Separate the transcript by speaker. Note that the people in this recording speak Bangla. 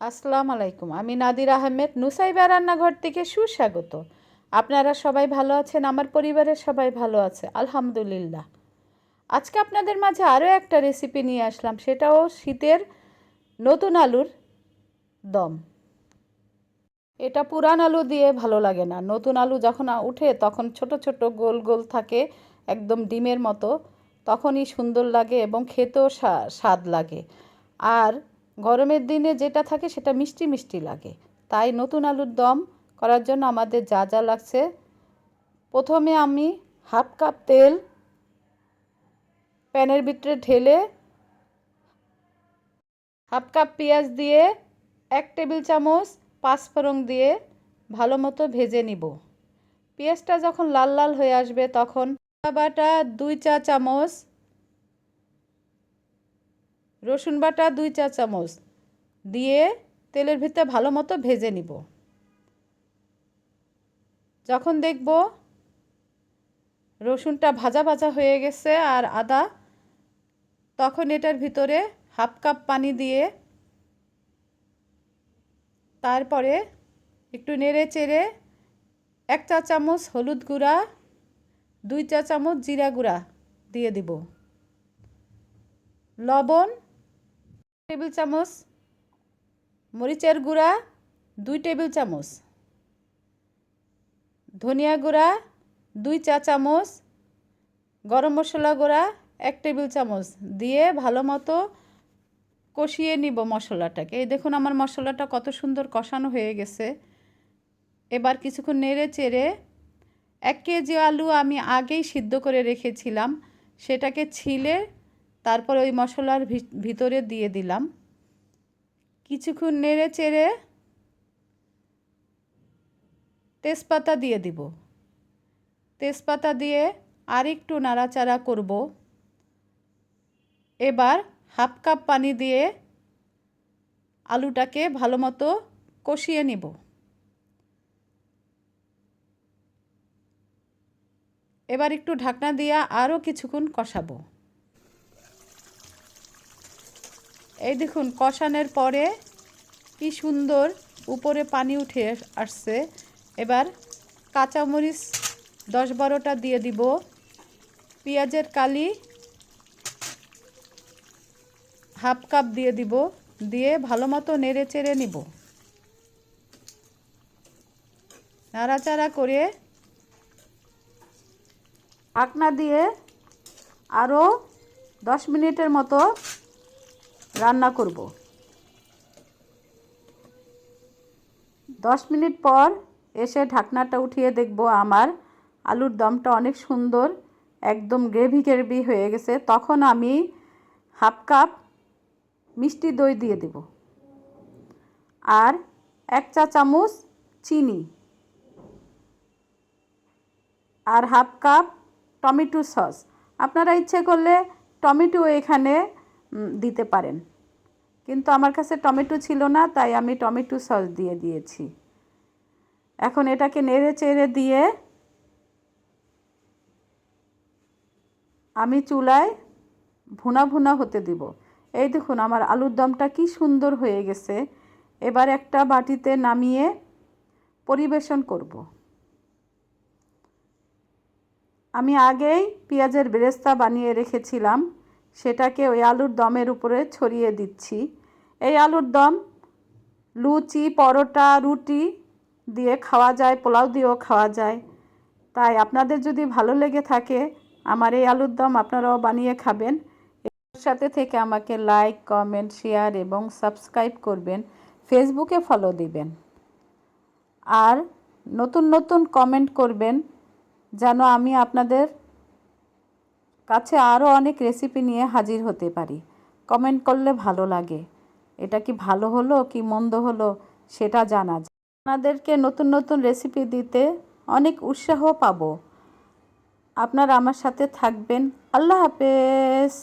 Speaker 1: আসসালামু আলাইকুম। আমি নাদির আহমেদ নুসাইবা রান্নাঘর থেকে সুস্বাগত। আপনারা সবাই ভালো আছেন? আমার পরিবারের সবাই ভালো আছে আলহামদুলিল্লাহ। আজকে আপনাদের মাঝে আরও একটা রেসিপি নিয়ে আসলাম, সেটাও শীতের নতুন আলুর দম। এটা পুরান আলু দিয়ে ভালো লাগে না, নতুন আলু যখন উঠে তখন ছোট ছোট গোল গোল থাকে, একদম ডিমের মতো, তখনই সুন্দর লাগে এবং খেতেও স্বাদ লাগে। আর গরমের দিনে যেটা থাকে সেটা মিষ্টি মিষ্টি লাগে। তাই নতুন আলুর দম করার জন্য আমাদের যা যা লাগছে, প্রথমে আমি হাফ কাপ তেল প্যানের ভিতরে ঢেলে হাফ কাপ পেঁয়াজ দিয়ে 1 টেবিল চামচ পাঁচফোড়ন দিয়ে ভালো মতো ভেজে নিব। পেঁয়াজটা যখন লাল লাল হয়ে আসবে তখন আদা বাটা 2 চা চামচ, রসুন বাটা 2 চা চামচ দিয়ে তেলের ভিতরে ভালো মতো ভেজে নিব। যখন দেখব রসুনটা ভাজা ভাজা হয়ে গেছে আর আদা, তখন এটার ভিতরে হাফ কাপ পানি দিয়ে তারপরে একটু নেড়ে চেড়ে 1 চা চামচ হলুদ গুঁড়া, 2 চা চামচ জিরা গুঁড়া দিয়ে দিব, লবণ টেবিল চামচ, মরিচের গুঁড়া 2 টেবিল চামচ, ধনিয়া গুঁড়া 2 চা চামচ, গরম মশলা গুঁড়া 1 টেবিল চামচ দিয়ে ভালো মতো কষিয়ে নিব মশলাটাকে। এই দেখুন আমার মশলাটা কত সুন্দর কষানো হয়ে গেছে। এবার কিছুক্ষণ নেড়ে চেড়ে 1 কেজি আলু আমি আগেই সিদ্ধ করে রেখেছিলাম, সেটাকে ছিলে তারপর ওই মশলার ভিতরে দিয়ে দিলাম। কিছুক্ষণ নেড়ে চেড়ে তেজপাতা দিয়ে দিব। তেজপাতা দিয়ে আর একটু নাড়াচাড়া করব। এবার হাফ কাপ পানি দিয়ে আলুটাকে ভালো মতো কষিয়ে নিব। এবার একটু ঢাকনা দিয়ে আরও কিছুক্ষণ কষাবো। এই দেখুন কষানোর পরে কি সুন্দর উপরে পানি উঠে আসছে। এবার কাঁচামরিচ 10-12টা দিয়ে দিব, পেঁয়াজের কালি হাফ কাপ দিয়ে দিব, দিয়ে ভালো মতো নেড়ে চেড়ে নিব। নাড়াচাড়া করে ঢাকনা দিয়ে আরও 10 মিনিটের মতো রান্না করব। 10 মিনিট পর এসে ঢাকনাটা উঠিয়ে দেখব আমার আলুর দমটা অনেক সুন্দর একদম গ্রেভি গ্রেভি হয়ে গেছে। তখন আমি হাফ কাপ মিষ্টি দই দিয়ে দেব আর 1 চা চামচ চিনি আর হাফ কাপ টমেটো সস। আপনারা ইচ্ছে করলে টমেটো এখানে দিতে পারেন, কিন্তু আমার কাছে টমেটো ছিল না তাই আমি টমেটো সস দিয়ে দিয়েছি। এখন এটাকে নেড়ে চেড়ে দিয়ে আমি চুলায় ভুনা ভুনা হতে দিব। এই দেখুন আমার আলুর দমটা কি সুন্দর হয়ে গেছে। এবার একটা বাটিতে নামিয়ে পরিবেশন করব। আমি আগেই পেঁয়াজের বেরেস্তা বানিয়ে রেখেছিলাম, সেটাকে ওই আলুর দমের উপরে ছড়িয়ে দিচ্ছি। এই আলুর দম লুচি, পরোটা, রুটি দিয়ে খাওয়া যায়, পোলাও দিয়েও খাওয়া যায়। তাই আপনাদের যদি ভালো লেগে থাকে আমার এই আলুর দম, আপনারাও বানিয়ে খাবেন। এর সাথে থেকে আমাকে লাইক, কমেন্ট, শেয়ার এবং সাবস্ক্রাইব করবেন, ফেসবুকে ফলো দিবেন আর নতুন নতুন কমেন্ট করবেন যেন আমি আপনাদের কাছে আরও অনেক রেসিপি নিয়ে হাজির হতে পারি। কমেন্ট করলে ভালো লাগে, এটা কি ভালো হলো কি মন্দ হলো সেটা জানা যায়। আপনাদেরকে নতুন নতুন রেসিপি দিতে অনেক উৎসাহ পাবো। আপনারা আমার সাথে থাকবেন। আল্লাহ হাফেজ।